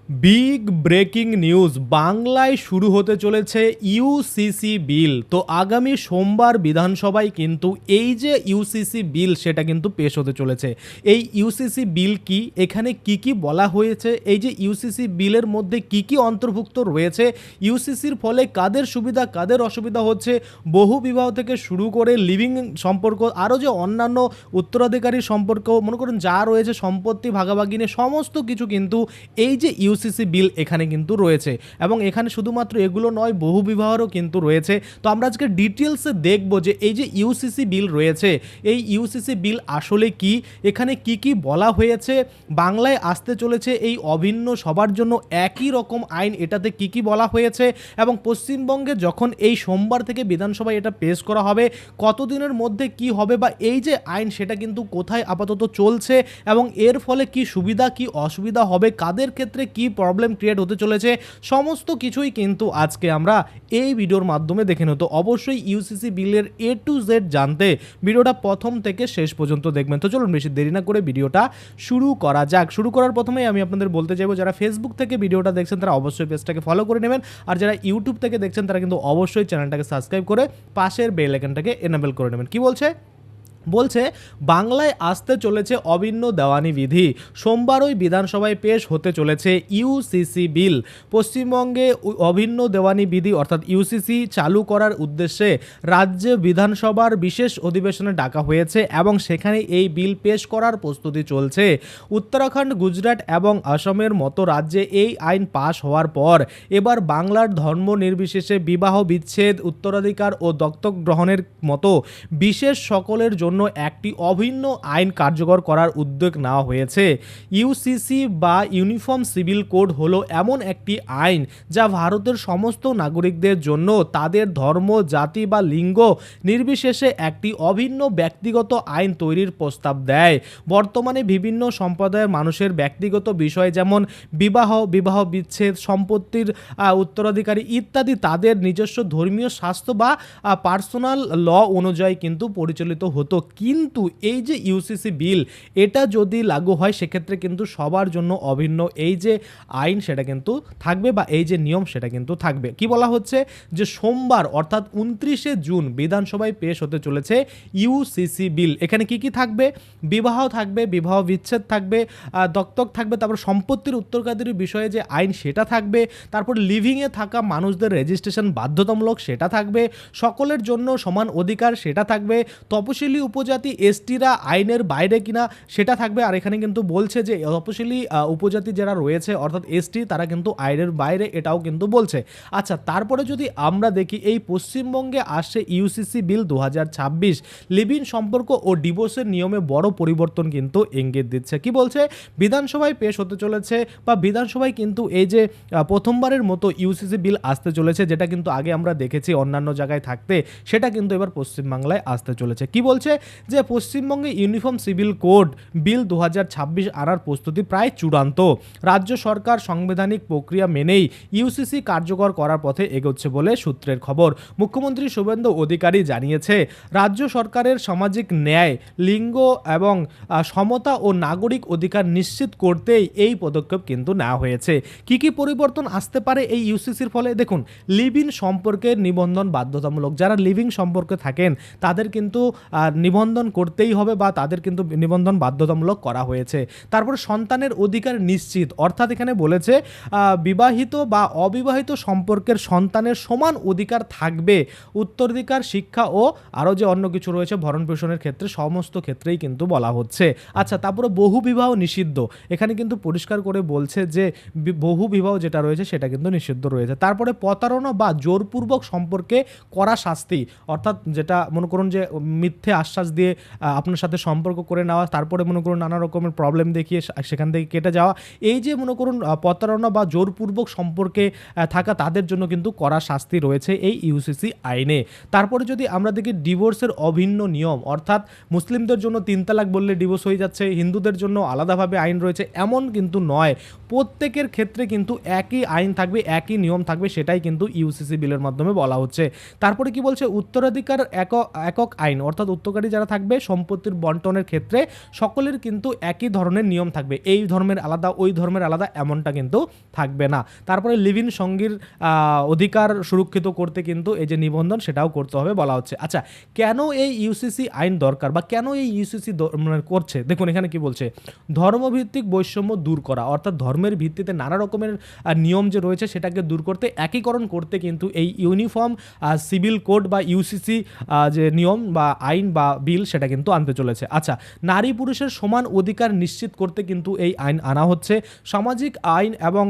Big breaking news, বাংলায় শুরু হতে চলেছে ইউসিসি বিল। তো আগামী সোমবার বিধানসভায় কিন্তু এই যে ইউসিসি বিল সেটা কিন্তু পেশ হতে চলেছে। এই ইউসিসি বিল কি, এখানে কি কি বলা হয়েছে, এই যে ইউসিসি বিলের মধ্যে কি কি অন্তর্ভুক্ত রয়েছে, ইউসিসির ফলে কাদের সুবিধা কাদের অসুবিধা হচ্ছে, বহু বিবাহ থেকে শুরু করে লিভিং সম্পর্ক, আরও যে অন্যান্য উত্তরাধিকারী সম্পর্ক, মনে করুন যা রয়েছে সম্পত্তি ভাগাভাগি নিয়ে সমস্ত কিছু কিন্তু এই যে ইউসিসি বিল এখানে কিন্তু রয়েছে। এবং এখানে শুধুমাত্র এগুলো নয়, বহু বিবাহেরও কিন্তু রয়েছে। তো আমরা আজকে ডিটেলসে দেখব যে এই যে ইউসিসি বিল রয়েছে, এই ইউসিসি বিল আসলে কি, এখানে কি কি বলা হয়েছে, বাংলায় আসতে চলেছে এই অভিন্ন সবার জন্য একই রকম আইন, এটাতে কি কি বলা হয়েছে, এবং পশ্চিমবঙ্গে যখন এই সোমবার থেকে বিধানসভায় এটা পেশ করা হবে কতদিনের মধ্যে কি হবে, বা এই যে আইন সেটা কিন্তু কোথায় আপাতত চলছে, এবং এর ফলে কি সুবিধা কি অসুবিধা হবে, কাদের ক্ষেত্রে কি প্রবলেম ক্রিয়েট হতে চলেছে, সমস্ত কিছুই কিন্তু আজকে আমরা এই ভিডিওর মাধ্যমে দেখে নেব। তো অবশ্যই ইউসিসি বিলের এ টু জেড জানতে ভিডিওটা প্রথম থেকে শেষ পর্যন্ত দেখবেন। তো চলুন বেশি দেরি না করে ভিডিওটা শুরু করা যাক। শুরু করার প্রথমেই আমি আপনাদের বলতে চাইবো, যারা ফেসবুক থেকে ভিডিওটা দেখছেন তারা অবশ্যই পেজটাকে ফলো করে নেবেন, আর যারা ইউটিউব থেকে দেখছেন তারা কিন্তু অবশ্যই চ্যানেলটাকে সাবস্ক্রাইব করে পাশের বেল আইকনটাকে এনেবল করে নেবেন। কি বলছে বাংলায় আসতে চলেছে অভিন্ন দেওয়ানি বিধি, সোমবারই বিধানসভায় পেশ হতে চলেছে ইউসিসি বিল। পশ্চিমবঙ্গে অভিন্ন দেওয়ানি বিধি অর্থাৎ ইউসিসি চালু করার উদ্দেশ্যে রাজ্যে বিধানসভার বিশেষ অধিবেশনে ডাকা হয়েছে এবং সেখানে এই বিল পেশ করার প্রস্তুতি চলছে। উত্তরাখণ্ড, গুজরাট এবং আসামের মতো রাজ্যে এই আইন পাশ হওয়ার পর এবার বাংলার ধর্ম নির্বিশেষে বিবাহ বিচ্ছেদ, উত্তরাধিকার ও দত্তক গ্রহণের মতো বিশেষ সকলের জন্য একটি অভিন্ন আইন কার্যকর করার উদ্যোগ নেওয়া হয়েছে। ইউসিসি বা ইউনিফর্ম সিভিল কোড হলো এমন একটি আইন যা ভারতের সমস্ত নাগরিকদের জন্য তাদের ধর্ম, জাতি বা লিঙ্গ নির্বিশেষে একটি অভিন্ন ব্যক্তিগত আইন তৈরির প্রস্তাব দেয়। বর্তমানে বিভিন্ন সম্প্রদায়ের মানুষের ব্যক্তিগত বিষয় যেমন বিবাহ বিচ্ছেদ, সম্পত্তির উত্তরাধিকারী ইত্যাদি তাদের নিজস্ব ধর্মীয় শাস্ত্র বা পার্সোনাল ল অনুযায়ী কিন্তু পরিচালিত হতো। কিন্তু এই যে ইউসিসি বিল এটা যদি লাগু হয় সেক্ষেত্রে কিন্তু সবার জন্য অভিন্ন এই যে আইন সেটা কিন্তু থাকবে, বা এই যে নিয়ম সেটা কিন্তু থাকবে। কি বলা হচ্ছে যে সোমবার অর্থাৎ 29শে জুন বিধানসভায় পেশ হতে চলেছে ইউসিসি বিল। এখানে কি কি থাকবে, বিবাহ থাকবে, বিবাহ বিচ্ছেদ থাকবে, দত্তক থাকবে, তারপর সম্পত্তির উত্তরাধিকারীর বিষয়ে যে আইন সেটা থাকবে, তারপর লিভিংয়ে থাকা মানুষদের রেজিস্ট্রেশন বাধ্যতামূলক সেটা থাকবে, সকলের জন্য সমান অধিকার সেটা থাকবে, তপশিলি উপজাতি এসটিরা আইনের বাইরে কিনা সেটা থাকবে। আর এখানে কিন্তু বলছে যে তপশিলি উপজাতি যারা রয়েছে অর্থাৎ এসটি তারা কিন্তু আইনের বাইরে, এটাও কিন্তু বলছে। আচ্ছা, তারপরে যদি আমরা দেখি এই পশ্চিমবঙ্গে আসছে ইউসিসি বিল 2026, লিভ ইন সম্পর্ক ও ডিভোর্সের নিয়মে বড় পরিবর্তন কিন্তু ইঙ্গিত দিচ্ছে। কি বলছে, বিধানসভায় পেশ হতে চলেছে, বা বিধানসভায় কিন্তু এই যে প্রথমবারের মতো ইউসিসি বিল আসতে চলেছে, যেটা কিন্তু আগে আমরা দেখেছি অন্যান্য জায়গায় থাকতে, সেটা কিন্তু এবার পশ্চিমবাংলায় আসতে চলেছে। কি বলছে যে পশ্চিমবঙ্গে ইউনিফর্ম সিভিল কোড বিল 2026 আনার প্রস্তুতি প্রায় চূড়ান্ত। রাজ্য সরকার সাংবিধানিক প্রক্রিয়া মেনেই ইউসিসি কার্যকর করার পথে এগোচ্ছে বলে সূত্রের খবর। মুখ্যমন্ত্রী শুভেন্দু অধিকারী জানিয়েছে, রাজ্য সরকারের সামাজিক ন্যায়, লিঙ্গ এবং সমতা ও নাগরিক অধিকার নিশ্চিত করতেই এই পদক্ষেপ কিন্তু নেওয়া হয়েছে। কি কি পরিবর্তন আসতে পারে এই ইউসিসির ফলে? দেখুন, লিভ ইন সম্পর্কের নিবন্ধন বাধ্যতামূলক, যারা লিভিং সম্পর্কে থাকেন তাদের কিন্তু নিবন্ধন করতেই হবে, বা তাদের কিন্তু নিবন্ধন বাধ্যতামূলক করা হয়েছে। তারপর সন্তানের অধিকার নিশ্চিত, অর্থাৎ এখানে বলেছে বিবাহিত বা অবিবাহিত সম্পর্কের সন্তানের সমান অধিকার থাকবে, উত্তরাধিকার, শিক্ষা ও আরও যে অন্য কিছু রয়েছে ভরণ পোষণের ক্ষেত্রে, সমস্ত ক্ষেত্রেই কিন্তু বলা হচ্ছে। আচ্ছা, তারপরে বহু বিবাহ নিষিদ্ধ, এখানে কিন্তু পরিষ্কার করে বলছে যে বহু বিবাহ যেটা রয়েছে সেটা কিন্তু নিষিদ্ধ রয়েছে। তারপরে প্রতারণা বা জোরপূর্বক সম্পর্কে কড়া শাস্তি, অর্থাৎ যেটা মনে করুন যে মিথ্যে আশ্বাস দিয়ে আপনার সাথে সম্পর্ক করে নেওয়া, তারপরে মনে করুন নানা রকমের প্রবলেম দেখিয়ে সেখান থেকে কেটে যাওয়া, এই যে মনে করুন প্রতারণা বা জোরপূর্বক সম্পর্কে থাকা তাদের জন্য কিন্তু কড়া শাস্তি রয়েছে এই ইউসিসি আইনে। তারপরে যদি আমরা দেখি ডিভোর্সের অভিন্ন নিয়ম, অর্থাৎ মুসলিমদের জন্য 3 তালাক বললে ডিভোর্স হয়ে যাচ্ছে, হিন্দুদের জন্য আলাদাভাবে আইন রয়েছে এমন কিন্তু নয়, প্রত্যেকের ক্ষেত্রে কিন্তু একই আইন থাকবে, একই নিয়ম থাকবে, সেটাই কিন্তু ইউসিসি বিলের মাধ্যমে বলা হচ্ছে। তারপরে কি বলছে, উত্তরাধিকার একক আইন, অর্থাৎ উত্তরাধিকারী যারা থাকবে সম্পত্তির বন্টনের ক্ষেত্রে সকলের কিন্তু একই ধরনের নিয়ম থাকবে, এই ধর্মের আলাদা ওই ধর্মের আলাদা এমনটা কিন্তু থাকবে না। তারপরে লিভ ইন সঙ্গীর অধিকার সুরক্ষিত করতে কিন্তু এই যে নিবন্ধন সেটাও করতে হবে বলা হচ্ছে। আচ্ছা, কেন এই ইউসিসি আইন দরকার বা কেন এই ইউসিসি করছে, দেখুন এখানে কি বলছে, ধর্মভিত্তিক বৈষম্য দূর করা, অর্থাৎ ধর্মের ভিত্তিতে নানা রকমের নিয়ম যে রয়েছে সেটাকে দূর করতে, একীকরণ করতে কিন্তু এই ইউনিফর্ম সিভিল কোড বা ইউসিসি যে নিয়ম বা আইন বা বিল সেটা কিন্তু আনতে চলেছে। আচ্ছা, নারী পুরুষের সমান অধিকার নিশ্চিত করতে কিন্তু এই আইন আনা হচ্ছে। সামাজিক আইন এবং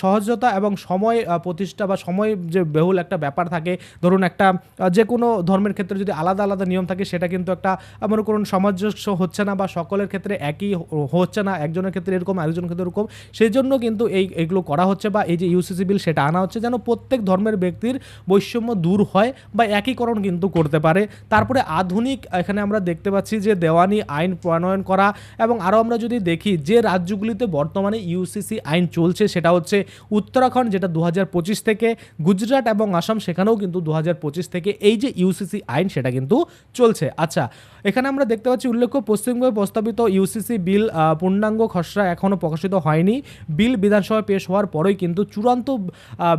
সহজতা এবং সময় প্রতিষ্ঠা বা সময় যে বহুল একটা ব্যাপার থাকে, ধরুন একটা যে কোনো ধর্মের ক্ষেত্রে যদি আলাদা আলাদা নিয়ম থাকে সেটা কিন্তু একটা মনে করুন সামঞ্জস্য হচ্ছে না বা সকলের ক্ষেত্রে একই হচ্ছে না, একজনের ক্ষেত্রে এরকম আরেকজনের ক্ষেত্রে এরকম, সেই জন্য কিন্তু এইগুলো করা হচ্ছে বা এই যে ইউসিসি বিল সেটা আনা হচ্ছে যেন প্রত্যেক ধর্মের ব্যক্তির বৈষম্য দূর হয় বা একীকরণ কিন্তু করতে পারে। তারপরে আধুনিক এখানে আমরা দেখতে পাচ্ছি যে দেওয়ানি আইন প্রণয়ন করা, এবং আরও আমরা যদি দেখি যে রাজ্যগুলিতে বর্তমানে ইউসিসি আইন চলছে সেটা হচ্ছে উত্তরাখণ্ড, যেটা 2025 থেকে, গুজরাট এবং আসাম, সেখানেও কিন্তু 2025 থেকে এই যে ইউসিসি আইন সেটা কিন্তু চলছে। আচ্ছা, এখানে আমরা দেখতে পাচ্ছি উল্লেখ্য পশ্চিমবঙ্গে প্রস্তাবিত ইউসিসি বিল পূর্ণাঙ্গ খসড়া এখনও প্রকাশিত হয়নি। বিল বিধানসভায় পেশ হওয়ার পরেই কিন্তু চূড়ান্ত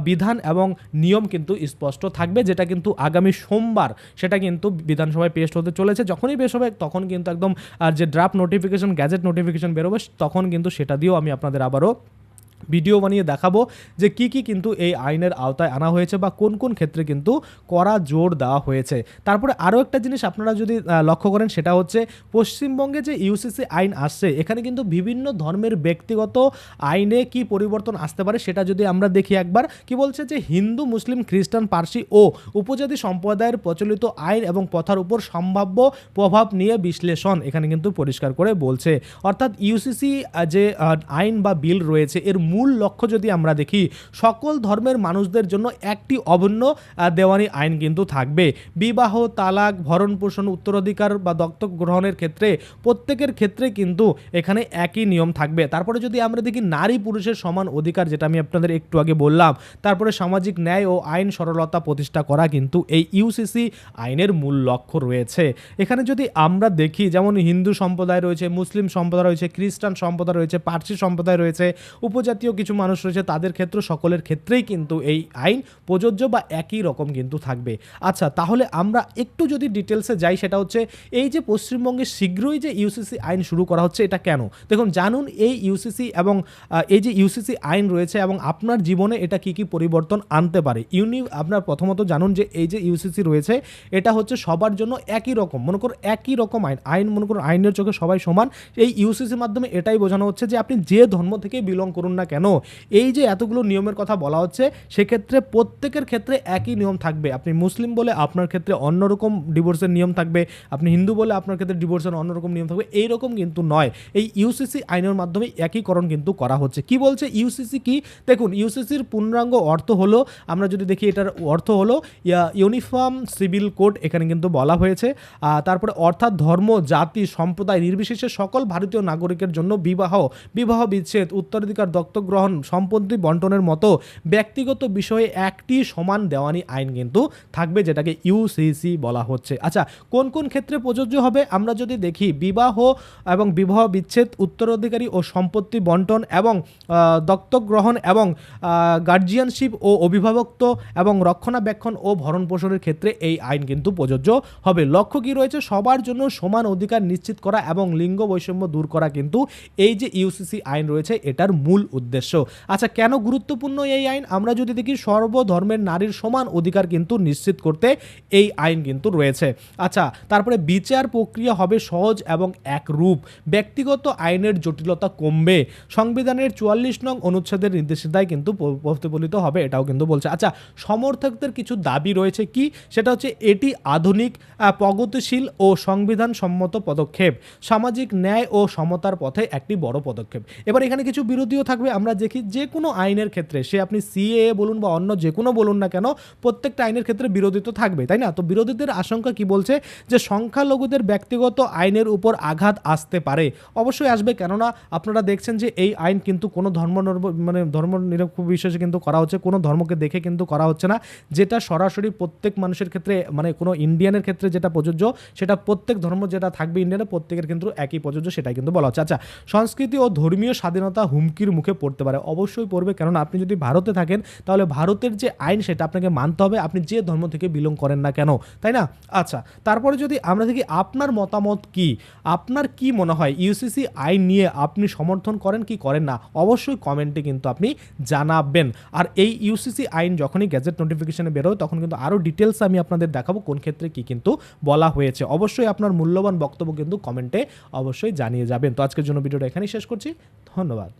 বিধান এবং নিয়ম কিন্তু স্পষ্ট থাকবে, যেটা কিন্তু আগামী সোমবার সেটা কিন্তু বিধানসভায় পেশ হতে চলেছে। যখনই পেশ হবে তখন কিন্তু একদম যে ড্রাফট নোটিফিকেশন, গ্যাজেট নোটিফিকেশন বেরোবে, তখন কিন্তু সেটা দিয়েও আমি আপনাদের আবারও ভিডিও বানিয়ে দেখাবো যে কি কি কিন্তু এই আইনের আওতায় আনা হয়েছে বা কোন কোন ক্ষেত্রে কিন্তু কড়া জোর দেওয়া হয়েছে। তারপরে আরও একটা জিনিস আপনারা যদি লক্ষ্য করেন সেটা হচ্ছে পশ্চিমবঙ্গে যে ইউসিসি আইন আসছে এখানে কিন্তু বিভিন্ন ধর্মের ব্যক্তিগত আইনে কি পরিবর্তন আসতে পারে সেটা যদি আমরা দেখি একবার, কি বলছে যে হিন্দু, মুসলিম, খ্রিস্টান, পার্সি ও উপজাতি সম্প্রদায়ের প্রচলিত আইন এবং প্রথার উপর সম্ভাব্য প্রভাব নিয়ে বিশ্লেষণ, এখানে কিন্তু পরিষ্কার করে বলছে। অর্থাৎ ইউসিসি যে আইন বা বিল রয়েছে এর মূল লক্ষ্য যদি আমরা দেখি, সকল ধর্মের মানুষদের জন্য একটি অভিন্ন দেওয়ানি আইন কিন্তু থাকবে। বিবাহ, তালাক, ভরণ পোষণ, উত্তরাধিকার বা দত্তক গ্রহণের ক্ষেত্রে প্রত্যেকের ক্ষেত্রে কিন্তু এখানে একই নিয়ম থাকবে। তারপরে যদি আমরা দেখি নারী পুরুষের সমান অধিকার, যেটা আমি আপনাদের একটু আগে বললাম, তারপরে সামাজিক ন্যায় ও আইন সরলতা প্রতিষ্ঠা করা কিন্তু এই ইউসিসি আইনের মূল লক্ষ্য রয়েছে। এখানে যদি আমরা দেখি যেমন হিন্দু সম্প্রদায় রয়েছে, মুসলিম সম্প্রদায় রয়েছে, খ্রিস্টান সম্প্রদায় রয়েছে, পার্সি সম্প্রদায় রয়েছে, উপজাতীয় কিছু মানুষ রয়েছে, তাদের ক্ষেত্রে সকলের ক্ষেত্রেই কিন্তু এই আইন প্রযোজ্য বা একই রকম কিন্তু থাকবে। আচ্ছা, তাহলে আমরা একটু যদি ডিটেলসে যাই, সেটা হচ্ছে এই যে পশ্চিমবঙ্গে শীঘ্রই যে ইউসিসি আইন শুরু করা হচ্ছে এটা কেন, দেখুন জানুন এই ইউসিসি এবং এই যে ইউসিসি আইন রয়েছে এবং আপনার জীবনে এটা কি কি পরিবর্তন আনতে পারে। আপনার প্রথমত জানুন যে এই যে ইউসিসি রয়েছে এটা হচ্ছে সবার জন্য একই রকম, মনে করুন একই রকম আইন মনে করুন আইনের চোখে সবাই সমান। এই ইউসিসির মাধ্যমে এটাই বোঝানো হচ্ছে যে আপনি যে ধর্ম থেকে বিলং করুন না কেন, এই যে এতগুলো নিয়মের কথা বলা হচ্ছে সেক্ষেত্রে প্রত্যেকের ক্ষেত্রে একই নিয়ম থাকবে। আপনি মুসলিম বলে আপনার ক্ষেত্রে অন্যরকম ডিভোর্সের নিয়ম থাকবে, আপনি হিন্দু বলে আপনার ক্ষেত্রে ডিভোর্সের অন্যরকম নিয়ম থাকবে, এইরকম কিন্তু নয়। এই ইউসিসি আইনের মাধ্যমে একীকরণ কিন্তু করা হচ্ছে। কি বলছে ইউসিসি কি, দেখুন ইউসিসির পূর্ণাঙ্গ অর্থ হলো, আমরা যদি দেখি এটার অর্থ হলো ইউনিফর্ম সিভিল কোড, এখানে কিন্তু বলা হয়েছে। তারপরে অর্থাৎ ধর্ম, জাতি, সম্প্রদায় নির্বিশেষে সকল ভারতীয় নাগরিকের জন্য বিবাহ বিচ্ছেদ, উত্তরাধিকার, দত্তক গ্রহণ, সম্পত্তি বন্টনের মতো ব্যক্তিগত বিষয়ে একটি সমান দেওয়ানি আইন কিন্তু থাকবে, যেটাকে ইউসিসি বলা হচ্ছে। আচ্ছা, কোন কোন ক্ষেত্রে প্রযোজ্য হবে আমরা যদি দেখি, বিবাহ এবং বিবাহ বিচ্ছেদ, উত্তরাধিকারী ও সম্পত্তি বন্টন এবং দত্তক গ্রহণ এবং গার্জিয়ানশিপ ও অভিভাবকত্ব এবং রক্ষণাবেক্ষণ ও ভরণ পোষণের ক্ষেত্রে এই আইন কিন্তু প্রযোজ্য হবে। লক্ষ্য কি রয়েছে, সবার জন্য সমান অধিকার নিশ্চিত করা এবং লিঙ্গ বৈষম্য দূর করা কিন্তু এই যে ইউসিসি আইন রয়েছে এটার মূল উদ্দেশ্য। আচ্ছা, কেন গুরুত্বপূর্ণ এই আইন আমরা যদি দেখি, সর্বধর্মের নারীর সমান অধিকার কিন্তু নিশ্চিত করতে এই আইন কিন্তু রয়েছে। আচ্ছা, তারপরে বিচার প্রক্রিয়া হবে সহজ এবং একরূপ, ব্যক্তিগত আইনের জটিলতা কমবে, সংবিধানের 44 নং অনুচ্ছেদের নির্দেশিকায় কিন্তু প্রতিফলিত হবে, এটাও কিন্তু বলছে। আচ্ছা, সমর্থকদের কিছু দাবি রয়েছে কি, সেটা হচ্ছে এটি আধুনিক, প্রগতিশীল ও সংবিধান সম্মত পদক্ষেপ, সামাজিক ন্যায় ও সমতার পথে একটি বড় পদক্ষেপ। এবার এখানে কিছু বিরোধীও থাকবে, আমরা দেখি যে কোনো আইনের ক্ষেত্রে, সে আপনি সিএএ বলুন বা অন্য যে কোনো বলুন না কেন, প্রত্যেকটা আইনের ক্ষেত্রে বিরোধী তো থাকবে, তাই না? তো বিরোধীদের আশঙ্কা কি বলছে, যে সংখ্যালঘুদের ব্যক্তিগত আইনের উপর আঘাত আসতে পারে। অবশ্যই আসবে, কেননা আপনারা দেখছেন যে এই আইন কিন্তু কোনো ধর্ম নিরপেক্ষে কিন্তু করা হচ্ছে, কোনো ধর্মকে দেখে কিন্তু করা হচ্ছে না, যেটা সরাসরি প্রত্যেক মানুষের ক্ষেত্রে, মানে কোনো ইন্ডিয়ানের ক্ষেত্রে যেটা প্রযোজ্য, সেটা প্রত্যেক ধর্ম যেটা থাকবে ইন্ডিয়ানে প্রত্যেকের কিন্তু একই প্রযোজ্য, সেটাই কিন্তু বলা হচ্ছে। আচ্ছা, সংস্কৃতি ও ধর্মীয় স্বাধীনতা হুমকির মুখে পড়তে পারে। অবশ্যই পড়বে, কেননা আপনি যদি ভারতে থাকেন তাহলে ভারতের যে আইন সেটা আপনাকে মানতে হবে, আপনি যে ধর্ম থেকে বিলং করেন না কেন, তাই না? আচ্ছা, তারপরে যদি আমরা দেখি আপনার মতামত কি, আপনার কি মনে হয় ইউসিসি আইন নিয়ে আপনি সমর্থন করেন কি করেন না, অবশ্যই কমেন্টে কিন্তু আপনি জানাবেন। আর এই ইউসিসি আইন যখনই গ্যাজেট নোটিফিকেশনে বেরোয় তখন কিন্তু আরও ডিটেলস আমি আপনাদের দেখাবো কোন ক্ষেত্রে কি কিন্তু বলা হয়েছে। অবশ্যই আপনার মূল্যবান বক্তব্য কিন্তু কমেন্টে অবশ্যই জানিয়ে যাবেন। তো আজকের জন্য ভিডিওটা এখানেই শেষ করছি, ধন্যবাদ।